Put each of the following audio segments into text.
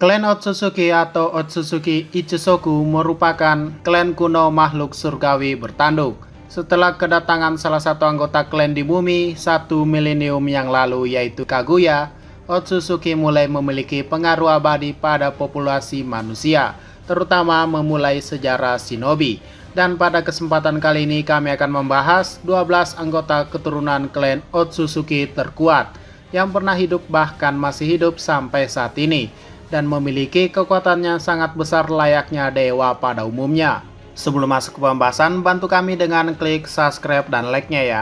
Klan Otsutsuki atau Otsutsuki Ichisoku merupakan klan kuno makhluk surgawi bertanduk. Setelah kedatangan salah satu anggota klan di bumi 1 milenium yang lalu yaitu Kaguya, Otsutsuki mulai memiliki pengaruh abadi pada populasi manusia, terutama memulai sejarah shinobi. Dan pada kesempatan kali ini kami akan membahas 12 anggota keturunan klan Otsutsuki terkuat yang pernah hidup bahkan masih hidup sampai saat ini, dan memiliki kekuatan yang sangat besar layaknya dewa pada umumnya. Sebelum masuk ke pembahasan, bantu kami dengan klik subscribe dan like-nya ya.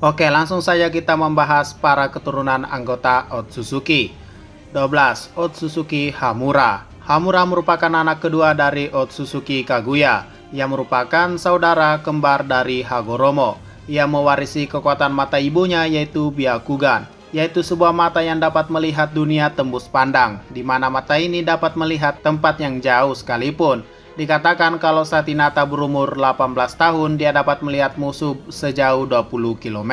Oke, langsung saja kita membahas para keturunan anggota Otsutsuki. 12. Otsutsuki Hamura. Hamura merupakan anak kedua dari Otsutsuki Kaguya, yang merupakan saudara kembar dari Hagoromo. Ia mewarisi kekuatan mata ibunya yaitu Byakugan, yaitu sebuah mata yang dapat melihat dunia tembus pandang, di mana mata ini dapat melihat tempat yang jauh sekalipun. Dikatakan kalau saat Hinata berumur 18 tahun, dia dapat melihat musuh sejauh 20 km.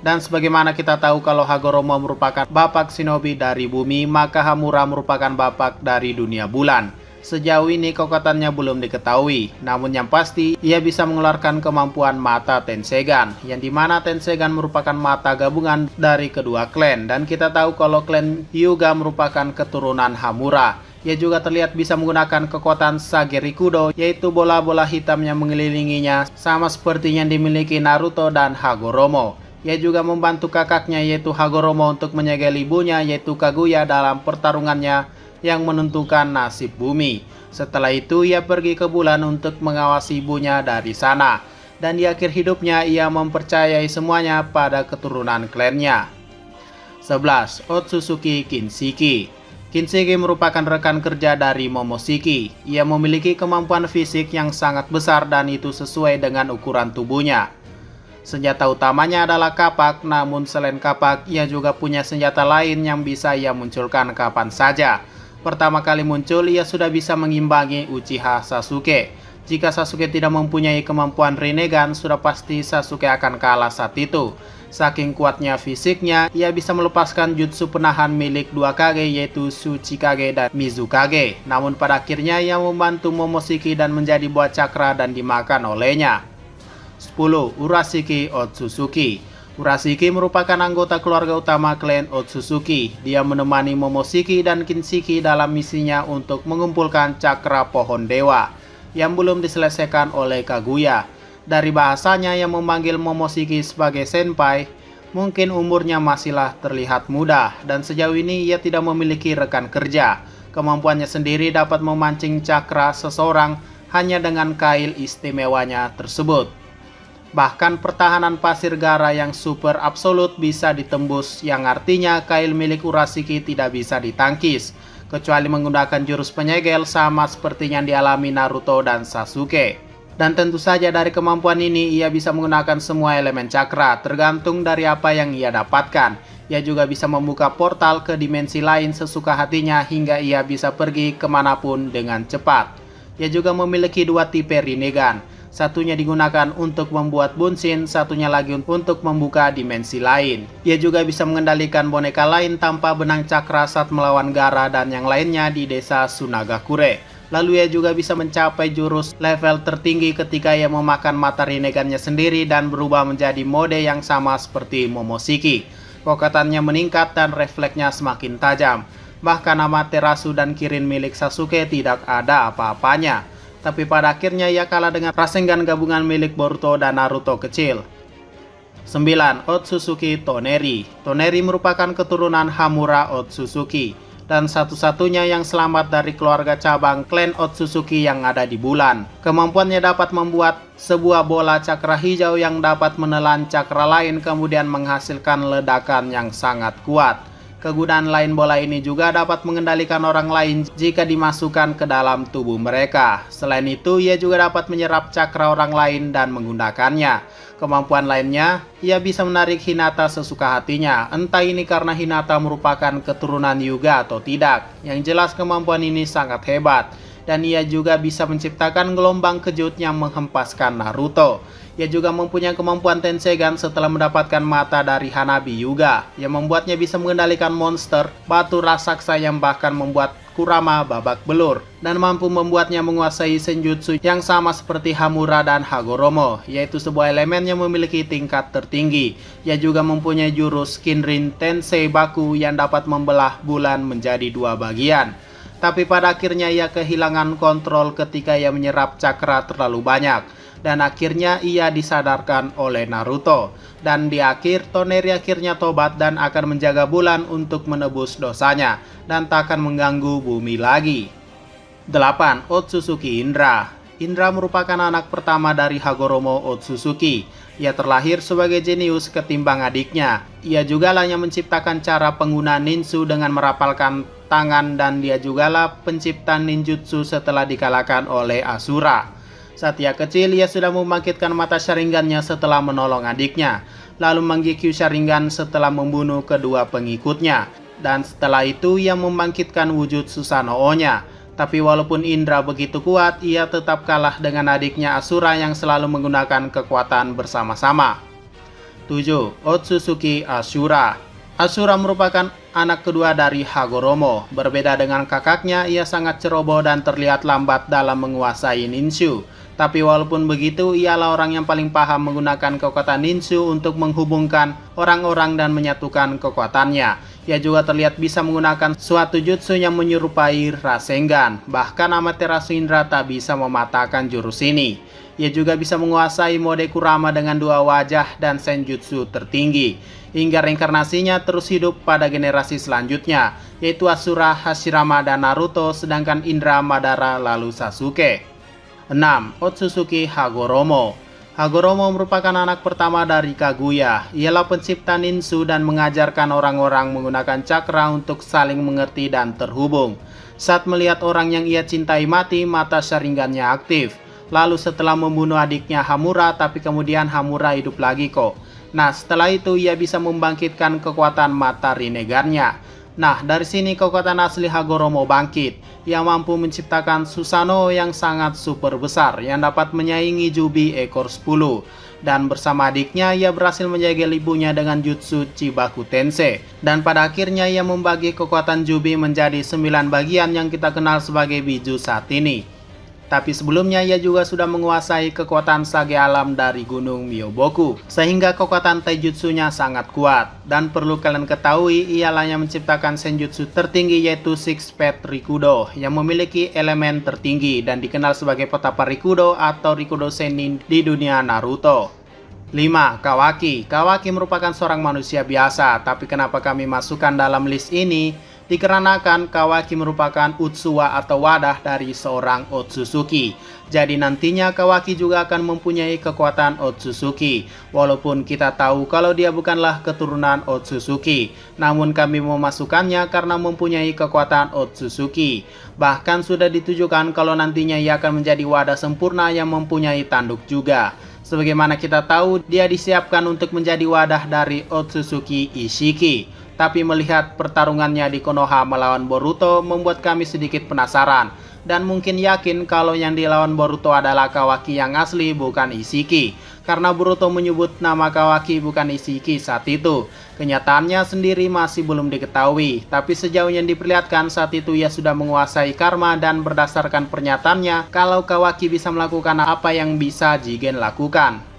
Dan sebagaimana kita tahu kalau Hagoromo merupakan bapak shinobi dari bumi, maka Hamura merupakan bapak dari dunia bulan. Sejauh ini kekuatannya belum diketahui, namun yang pasti ia bisa mengeluarkan kemampuan mata Tensegan, yang dimana Tensegan merupakan mata gabungan dari kedua klan. Dan kita tahu kalau klan Hyuga merupakan keturunan Hamura. Ia juga terlihat bisa menggunakan kekuatan Sagerikudo, yaitu bola-bola hitam yang mengelilinginya, sama seperti yang dimiliki Naruto dan Hagoromo. Ia juga membantu kakaknya yaitu Hagoromo untuk menyegel ibunya yaitu Kaguya dalam pertarungannya yang menentukan nasib bumi. Setelah itu ia pergi ke bulan untuk mengawasi ibunya dari sana. Dan di akhir hidupnya ia mempercayai semuanya pada keturunan klannya. 11. Otsutsuki Kinshiki. Kinshiki merupakan rekan kerja dari Momoshiki. Ia memiliki kemampuan fisik yang sangat besar dan itu sesuai dengan ukuran tubuhnya. Senjata utamanya adalah kapak, namun selain kapak ia juga punya senjata lain yang bisa ia munculkan kapan saja. Pertama kali muncul, ia sudah bisa mengimbangi Uchiha Sasuke. Jika Sasuke tidak mempunyai kemampuan Rinnegan, sudah pasti Sasuke akan kalah saat itu. Saking kuatnya fisiknya, ia bisa melepaskan jutsu penahan milik dua Kage yaitu Tsuchikage dan Mizukage. Namun pada akhirnya ia membantu Momoshiki dan menjadi buah cakra dan dimakan olehnya. 10. Urashiki Otsutsuki. Urashiki merupakan anggota keluarga utama klan Otsutsuki. Dia menemani Momoshiki dan Kinshiki dalam misinya untuk mengumpulkan cakra pohon dewa yang belum diselesaikan oleh Kaguya. Dari bahasanya yang memanggil Momoshiki sebagai senpai, mungkin umurnya masihlah terlihat muda dan sejauh ini ia tidak memiliki rekan kerja. Kemampuannya sendiri dapat memancing cakra seseorang hanya dengan kail istimewanya tersebut. Bahkan pertahanan pasir Gaara yang super absolut bisa ditembus, yang artinya kail milik Urashiki tidak bisa ditangkis, kecuali menggunakan jurus penyegel sama seperti yang dialami Naruto dan Sasuke. Dan tentu saja dari kemampuan ini ia bisa menggunakan semua elemen cakra, tergantung dari apa yang ia dapatkan. Ia juga bisa membuka portal ke dimensi lain sesuka hatinya hingga ia bisa pergi kemanapun dengan cepat. Ia juga memiliki dua tipe Rinnegan. Satunya digunakan untuk membuat bunshin, satunya lagi untuk membuka dimensi lain. Ia juga bisa mengendalikan boneka lain tanpa benang cakra saat melawan Gaara dan yang lainnya di desa Sunagakure. Lalu ia juga bisa mencapai jurus level tertinggi ketika ia memakan mata Rinnegannya sendiri dan berubah menjadi mode yang sama seperti Momoshiki. Kekuatannya meningkat dan refleksnya semakin tajam. Bahkan Amaterasu dan Kirin milik Sasuke tidak ada apa-apanya. Tapi pada akhirnya ia kalah dengan Rasengan gabungan milik Boruto dan Naruto kecil. 9. Otsutsuki Toneri. Toneri merupakan keturunan Hamura Otsutsuki dan satu-satunya yang selamat dari keluarga cabang klan Otsutsuki yang ada di bulan. Kemampuannya dapat membuat sebuah bola cakra hijau yang dapat menelan cakra lain kemudian menghasilkan ledakan yang sangat kuat. Kegunaan lain bola ini juga dapat mengendalikan orang lain jika dimasukkan ke dalam tubuh mereka. Selain itu, ia juga dapat menyerap cakra orang lain dan menggunakannya. Kemampuan lainnya, ia bisa menarik Hinata sesuka hatinya. Entah ini karena Hinata merupakan keturunan Hyuga atau tidak. Yang jelas kemampuan ini sangat hebat. Dan ia juga bisa menciptakan gelombang kejut yang menghempaskan Naruto. Ia juga mempunyai kemampuan Tensegan setelah mendapatkan mata dari Hanabi Hyuga, yang membuatnya bisa mengendalikan monster, batu raksasa yang bahkan membuat Kurama babak belur dan mampu membuatnya menguasai senjutsu yang sama seperti Hamura dan Hagoromo, yaitu sebuah elemen yang memiliki tingkat tertinggi. Ia juga mempunyai jurus Kinrin Tensei Baku yang dapat membelah bulan menjadi dua bagian. Tapi pada akhirnya ia kehilangan kontrol ketika ia menyerap cakra terlalu banyak. Dan akhirnya ia disadarkan oleh Naruto. Dan di akhir, Toneri akhirnya tobat dan akan menjaga bulan untuk menebus dosanya. Dan tak akan mengganggu bumi lagi. 8. Otsutsuki Indra. Indra merupakan anak pertama dari Hagoromo Otsutsuki. Ia terlahir sebagai jenius ketimbang adiknya. Ia jugalah yang menciptakan cara penggunaan ninju dengan merapalkan tangan, dan dia jugalah pencipta ninjutsu setelah dikalahkan oleh Asura. Saat ia kecil, ia sudah membangkitkan mata Sharingannya setelah menolong adiknya, lalu Mangekyou Sharingan setelah membunuh kedua pengikutnya, dan setelah itu ia membangkitkan wujud Susanoo-nya. Tapi walaupun Indra begitu kuat, ia tetap kalah dengan adiknya Asura yang selalu menggunakan kekuatan bersama-sama. 7. Otsutsuki Ashura. Asura merupakan anak kedua dari Hagoromo. Berbeda dengan kakaknya, ia sangat ceroboh dan terlihat lambat dalam menguasai ninju. Tapi walaupun begitu, ialah orang yang paling paham menggunakan kekuatan ninju untuk menghubungkan orang-orang dan menyatukan kekuatannya. Ia juga terlihat bisa menggunakan suatu jutsu yang menyerupai Rasengan. Bahkan Amaterasu Indra tak bisa mematahkan jurus ini. Ia juga bisa menguasai mode Kurama dengan dua wajah dan senjutsu tertinggi, hingga reinkarnasinya terus hidup pada generasi selanjutnya, yaitu Asura, Hashirama, dan Naruto, sedangkan Indra, Madara, lalu Sasuke. 6. Otsutsuki Hagoromo. Hagoromo merupakan anak pertama dari Kaguya. Ialah pencipta ninju dan mengajarkan orang-orang menggunakan cakra untuk saling mengerti dan terhubung. Saat melihat orang yang ia cintai mati, mata Sharingannya aktif. Lalu setelah membunuh adiknya Hamura, tapi kemudian Hamura hidup lagi kok. Nah, setelah itu ia bisa membangkitkan kekuatan mata Rinnegan-nya. Nah, dari sini kekuatan asli Hagoromo bangkit. Ia mampu menciptakan Susanoo yang sangat super besar yang dapat menyaingi Jubi ekor 10. Dan bersama adiknya ia berhasil menjaga ibunya dengan jutsu Chibaku Tensei. Dan pada akhirnya ia membagi kekuatan Jubi menjadi 9 bagian yang kita kenal sebagai Biju saat ini. Tapi sebelumnya ia juga sudah menguasai kekuatan Sage alam dari Gunung Myoboku, sehingga kekuatan taijutsunya sangat kuat. Dan perlu kalian ketahui, ialah yang menciptakan senjutsu tertinggi yaitu Six Path Rikudo, yang memiliki elemen tertinggi dan dikenal sebagai petapa Rikudo atau Rikudo Sennin di dunia Naruto. 5. Kawaki. Kawaki merupakan seorang manusia biasa, tapi kenapa kami masukkan dalam list ini? Dikarenakan Kawaki merupakan Utsuwa atau wadah dari seorang Otsutsuki. Jadi nantinya Kawaki juga akan mempunyai kekuatan Otsutsuki. Walaupun kita tahu kalau dia bukanlah keturunan Otsutsuki, namun kami memasukkannya karena mempunyai kekuatan Otsutsuki. Bahkan sudah ditujukan kalau nantinya ia akan menjadi wadah sempurna yang mempunyai tanduk juga. Sebagaimana kita tahu, dia disiapkan untuk menjadi wadah dari Otsutsuki Ishiki. Tapi melihat pertarungannya di Konoha melawan Boruto membuat kami sedikit penasaran. Dan mungkin yakin kalau yang dilawan Boruto adalah Kawaki yang asli, bukan Ishiki. Karena Boruto menyebut nama Kawaki bukan Ishiki saat itu. Kenyataannya sendiri masih belum diketahui. Tapi sejauh yang diperlihatkan saat itu ia sudah menguasai karma, dan berdasarkan pernyataannya kalau Kawaki bisa melakukan apa yang bisa Jigen lakukan.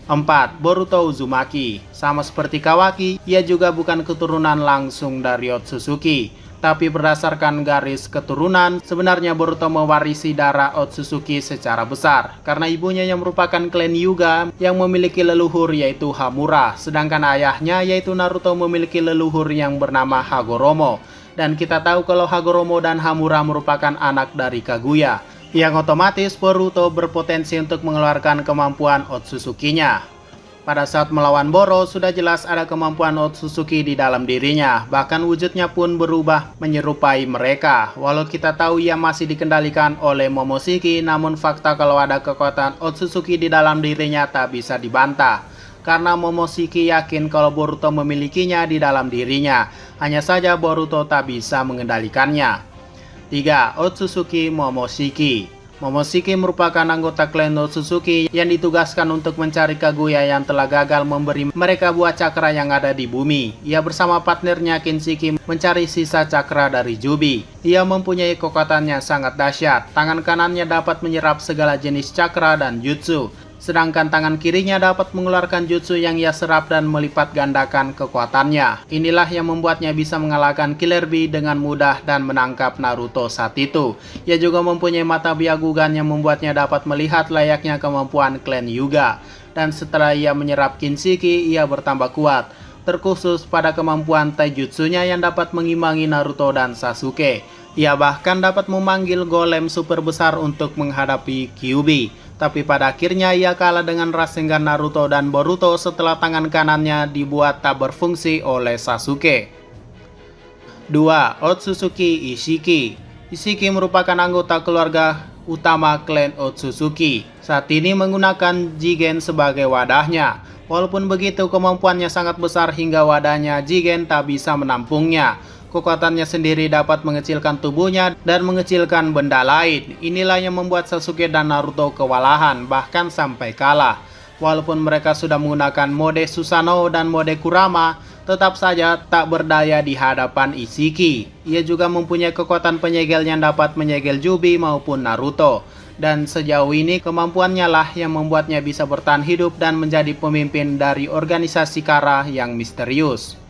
4. Boruto Uzumaki. Sama seperti Kawaki, ia juga bukan keturunan langsung dari Otsutsuki. Tapi berdasarkan garis keturunan, sebenarnya Boruto mewarisi darah Otsutsuki secara besar. Karena ibunya yang merupakan klan Hyuga yang memiliki leluhur yaitu Hamura. Sedangkan ayahnya yaitu Naruto memiliki leluhur yang bernama Hagoromo. Dan kita tahu kalau Hagoromo dan Hamura merupakan anak dari Kaguya, yang otomatis Boruto berpotensi untuk mengeluarkan kemampuan Otsutsuki-nya. Pada saat melawan Boro, sudah jelas ada kemampuan Otsutsuki di dalam dirinya, bahkan wujudnya pun berubah menyerupai mereka. Walau kita tahu ia masih dikendalikan oleh Momoshiki, namun fakta kalau ada kekuatan Otsutsuki di dalam dirinya tak bisa dibantah. Karena Momoshiki yakin kalau Boruto memilikinya di dalam dirinya, hanya saja Boruto tak bisa mengendalikannya. 3. Otsutsuki Momoshiki. Momoshiki merupakan anggota klan Otsutsuki yang ditugaskan untuk mencari Kaguya yang telah gagal memberi mereka buah cakra yang ada di bumi. Ia bersama partnernya Kinshiki mencari sisa cakra dari Jubi. Ia mempunyai kekuatannya sangat dahsyat. Tangan kanannya dapat menyerap segala jenis cakra dan jutsu, sedangkan tangan kirinya dapat mengeluarkan jutsu yang ia serap dan melipat gandakan kekuatannya. Inilah yang membuatnya bisa mengalahkan Killer Bee dengan mudah dan menangkap Naruto saat itu. Ia juga mempunyai mata Byakugan yang membuatnya dapat melihat layaknya kemampuan klan Hyuga. Dan setelah ia menyerap Kinshiki, ia bertambah kuat, terkhusus pada kemampuan taijutsunya yang dapat mengimbangi Naruto dan Sasuke. Ia bahkan dapat memanggil golem super besar untuk menghadapi Kyuubi. Tapi pada akhirnya ia kalah dengan Rasengan Naruto dan Boruto setelah tangan kanannya dibuat tak berfungsi oleh Sasuke. 2. Otsutsuki Ishiki. Ishiki merupakan anggota keluarga utama klan Otsutsuki. Saat ini menggunakan Jigen sebagai wadahnya. Walaupun begitu, kemampuannya sangat besar hingga wadahnya Jigen tak bisa menampungnya. Kekuatannya sendiri dapat mengecilkan tubuhnya dan mengecilkan benda lain. Inilah yang membuat Sasuke dan Naruto kewalahan, bahkan sampai kalah. Walaupun mereka sudah menggunakan mode Susanoo dan mode Kurama, tetap saja tak berdaya di hadapan Ishiki. Ia juga mempunyai kekuatan penyegel yang dapat menyegel Jubi maupun Naruto. Dan sejauh ini kemampuannya lah yang membuatnya bisa bertahan hidup dan menjadi pemimpin dari organisasi Kara yang misterius.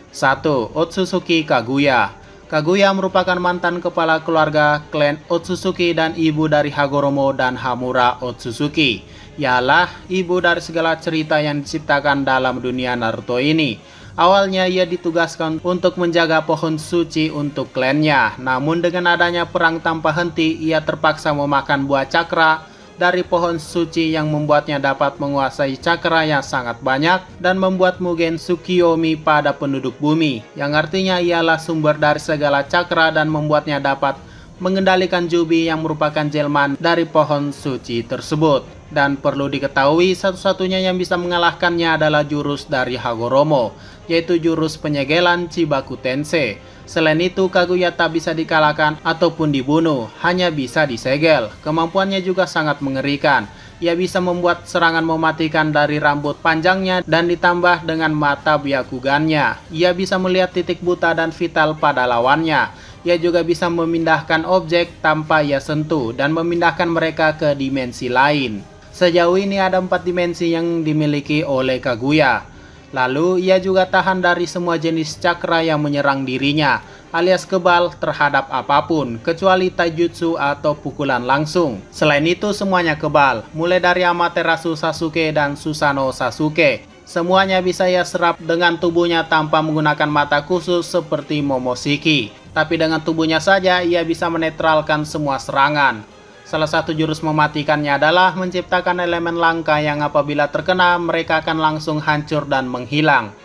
1. Otsutsuki Kaguya. Kaguya merupakan mantan kepala keluarga klan Otsutsuki dan ibu dari Hagoromo dan Hamura Otsutsuki. Ialah ibu dari segala cerita yang diciptakan dalam dunia Naruto ini. Awalnya ia ditugaskan untuk menjaga pohon suci untuk klannya. Namun dengan adanya perang tanpa henti, ia terpaksa memakan buah cakra dari pohon suci yang membuatnya dapat menguasai cakra yang sangat banyak dan membuat Mugen Tsukiyomi pada penduduk bumi, yang artinya ialah sumber dari segala cakra dan membuatnya dapat mengendalikan Jubi yang merupakan jelmaan dari pohon suci tersebut. Dan perlu diketahui, satu-satunya yang bisa mengalahkannya adalah jurus dari Hagoromo, yaitu jurus penyegelan Chibaku Tensei. Selain itu, Kaguya tak bisa dikalahkan ataupun dibunuh, hanya bisa disegel. Kemampuannya juga sangat mengerikan. Ia bisa membuat serangan mematikan dari rambut panjangnya dan ditambah dengan mata Byakugannya. Ia bisa melihat titik buta dan vital pada lawannya. Ia juga bisa memindahkan objek tanpa ia sentuh dan memindahkan mereka ke dimensi lain. Sejauh ini ada 4 dimensi yang dimiliki oleh Kaguya. Lalu ia juga tahan dari semua jenis cakra yang menyerang dirinya, alias kebal terhadap apapun, kecuali taijutsu atau pukulan langsung. Selain itu semuanya kebal, mulai dari Amaterasu Sasuke dan Susanoo Sasuke. Semuanya bisa ia serap dengan tubuhnya tanpa menggunakan mata khusus seperti Momoshiki. Tapi dengan tubuhnya saja ia bisa menetralkan semua serangan. Salah satu jurus mematikannya adalah menciptakan elemen langka yang apabila terkena mereka akan langsung hancur dan menghilang.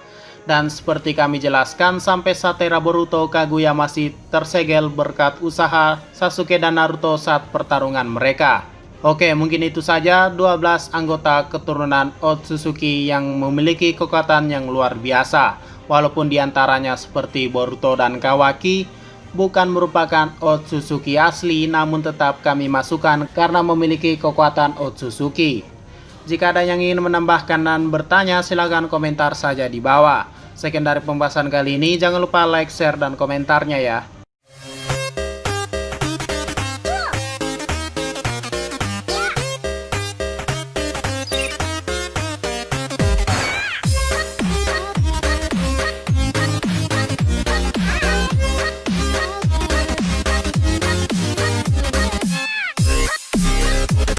Dan seperti kami jelaskan, sampai saat era Boruto, Kaguya masih tersegel berkat usaha Sasuke dan Naruto saat pertarungan mereka. Oke, mungkin itu saja 12 anggota keturunan Otsutsuki yang memiliki kekuatan yang luar biasa. Walaupun diantaranya seperti Boruto dan Kawaki bukan merupakan Otsutsuki asli, namun tetap kami masukkan karena memiliki kekuatan Otsutsuki. Jika ada yang ingin menambahkan dan bertanya, silahkan komentar saja di bawah. Sekian dari pembahasan kali ini, jangan lupa like, share, dan komentarnya ya.